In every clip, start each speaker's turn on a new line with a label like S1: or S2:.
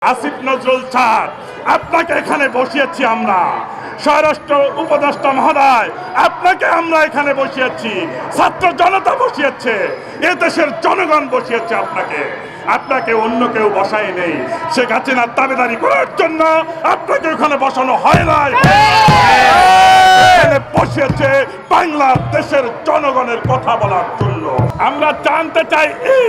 S1: Asif Nazrul sir, আপনাকে এখানে বসিয়েছি আমরা। স্বরাষ্ট্র উপদেষ্টা মহোদয়, আপনাকে আমরা এখানে বসিয়েছি। ছাত্র জনতা বসিয়েছে, এ দেশের জনগণ বসিয়েছে আপনাকে। আপনাকে অন্য কেউ বসাই নেই। শেখ হাসিনার দাবিদারি করার জন্য আপনাকে ওখানে বসানো হয় নাই। এখানে বসিয়েছে বাংলাদেশের জনগণের কথা বলার জন্য। আমরা জানতে চাই এই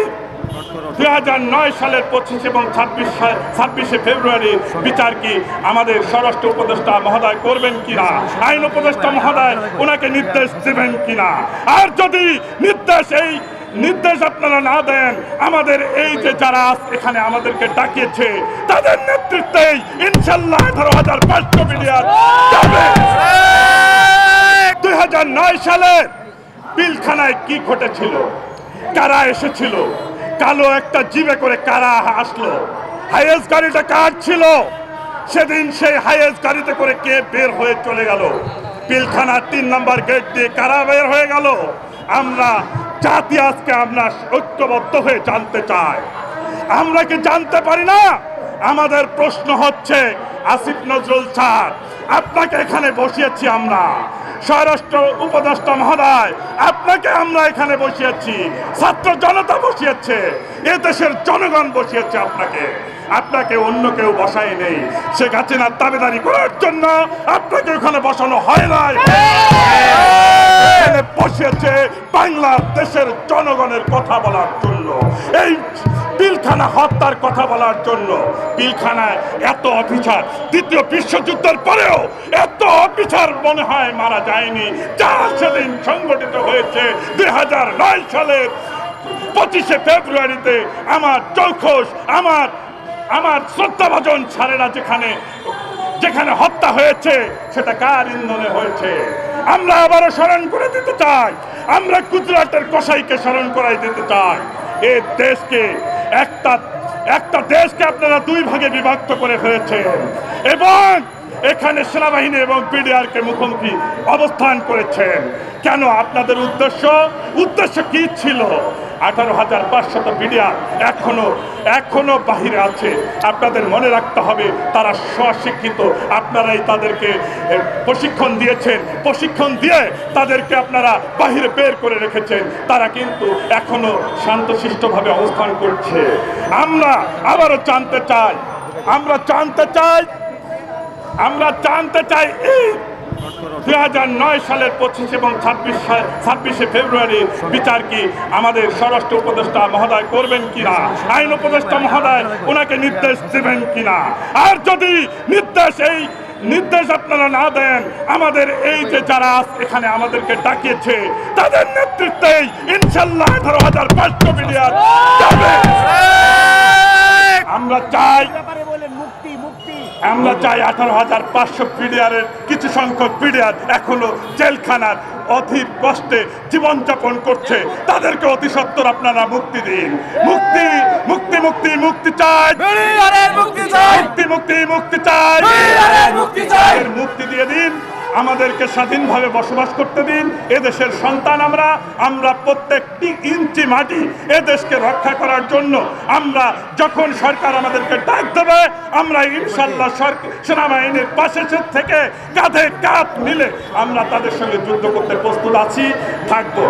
S1: 2009 সালের 25 এবং 26শে ফেব্রুয়ারি বিচার কি আমাদের স্বরাষ্ট্র উপদেষ্টা মহোদয় করবেন কিনা, আইন উপদেষ্টা মহোদয় ওনাকে নির্দেশ দেবেন কিনা। আর যদি নির্দেশ আপনারা না দেন, আমাদের এই যে যারা এখানে আমাদেরকে ডাকিয়েছে তাদের নেতৃত্বেই ইনশাল্লাহ 18,500 মিলিয়ন যাবে। 2009 সালে পিলখানায় কি ঘটেছিল, কারা এসেছিল, কালো একটা জিপে করে কারা আসলো, হাইয়েস্ট গাড়িটা কার ছিল, সেদিন সেই হাইয়েস্ট গাড়িতে করে কে বের হয়ে চলে গেল, পিলখানার 3 নম্বর গেট দিয়ে কারা বের হয়ে গেল। আমরা জাতি আজকে আমরা ঐক্যবদ্ধ হয়ে জানতে চাই। আমরা কি জানতে পারি না? আমাদের প্রশ্ন হচ্ছে, আসিফ নজরুল স্যার, আপনাকে এখানে বসিয়েছি আমরা। স্বরাষ্ট্র উপদেষ্টা মহোদয়, আপনাকে আমরা এখানে বসিয়েছি। ছাত্র জনতা বসিয়েছে, এ দেশের জনগণ বসিয়েছে আপনাকে অন্য কেউ বসাই নেই। শেখ হাসিনার দাবিদারি করার জন্য আপনাকে ওখানে বসানো হয় নাই। এখানে বসিয়েছে বাংলাদেশের জনগণের কথা বলার জন্য, এই পিলখানা হত্যার কথা বলার জন্য। পিলখানায় এত অফিসার, দ্বিতীয় বিশ্বযুদ্ধের পরেও এত অফিসার মনে হয় মারা যায়নি, যা সেদিন সংগঠিত হয়েছে 2009 সালের 25শে ফেব্রুয়ারিতে। আমার চৌখোশ, আমার শ্রদ্ধাভাজন ছাড়েরা যেখানে হত্যা হয়েছে, সেটা কার ইন্ধনে হয়েছে? আমরা আবারও স্মরণ করে দিতে চাই, আমরা গুজরাটের কসাইকে স্মরণ করাই দিতে চাই। এই দেশকে একটা দেশকে আপনারা 2 ভাগে বিভক্ত করে ফেলেছেন এবং এখানে সেনাবাহিনী এবং বিডিআরকে মুখোমুখি অবস্থান করেছেন। কেন? আপনাদের উদ্দেশ্য কি ছিল? 18,500 বিডিআর এখনো বাহিরে আছে। আপনাদের মনে রাখতে হবে, তারা স্বশিক্ষিত। আপনারাই তাদেরকে প্রশিক্ষণ দিয়েছেন, প্রশিক্ষণ দিয়ে তাদেরকে আপনারা বাহিরে বের করে রেখেছেন। তারা কিন্তু এখনো শান্তশিষ্টভাবে অবস্থান করছে। আমরা আবারও জানতে চাই এই 2009 সালের 25 এবং 26শে ফেব্রুয়ারি বিচার কি আমাদের স্বরাষ্ট্র উপদেষ্টা মহোদয় করবেন কিনা, আইন উপদেষ্টা মহোদয় ওনাকে নির্দেশ দেবেন কিনা। আর যদি নির্দেশ আপনারা না দেন, আমাদের এই যে যারা এখানে আমাদেরকে ডাকিয়েছে তাদের নেতৃত্বেই ইনশাল্লাহ 18,500 মিলিয়ন যাবে। আমরা চাই 18,500 বিডিআরের কিছু সংখ্যক বিডিআর এখনো জেলখানার অধীর কষ্টে জীবনযাপন করছে। তাদেরকে অতি সত্বর আপনারা মুক্তি দিন। মুক্তি চাই, মুক্তি দিয়ে দিন। আমাদেরকে স্বাধীনভাবে বসবাস করতে দিন। এদেশের সন্তান আমরা প্রত্যেকটি ইঞ্চি মাটি এদেশকে রক্ষা করার জন্য আমরা যখন সরকার আমাদেরকে ডাক দেবে, আমরা ইনশাল্লাহ সেনাবাহিনীর পাশে থেকে কাঁধে কাঁধ মিলে আমরা তাদের সঙ্গে যুদ্ধ করতে প্রস্তুত আছি, থাকবো।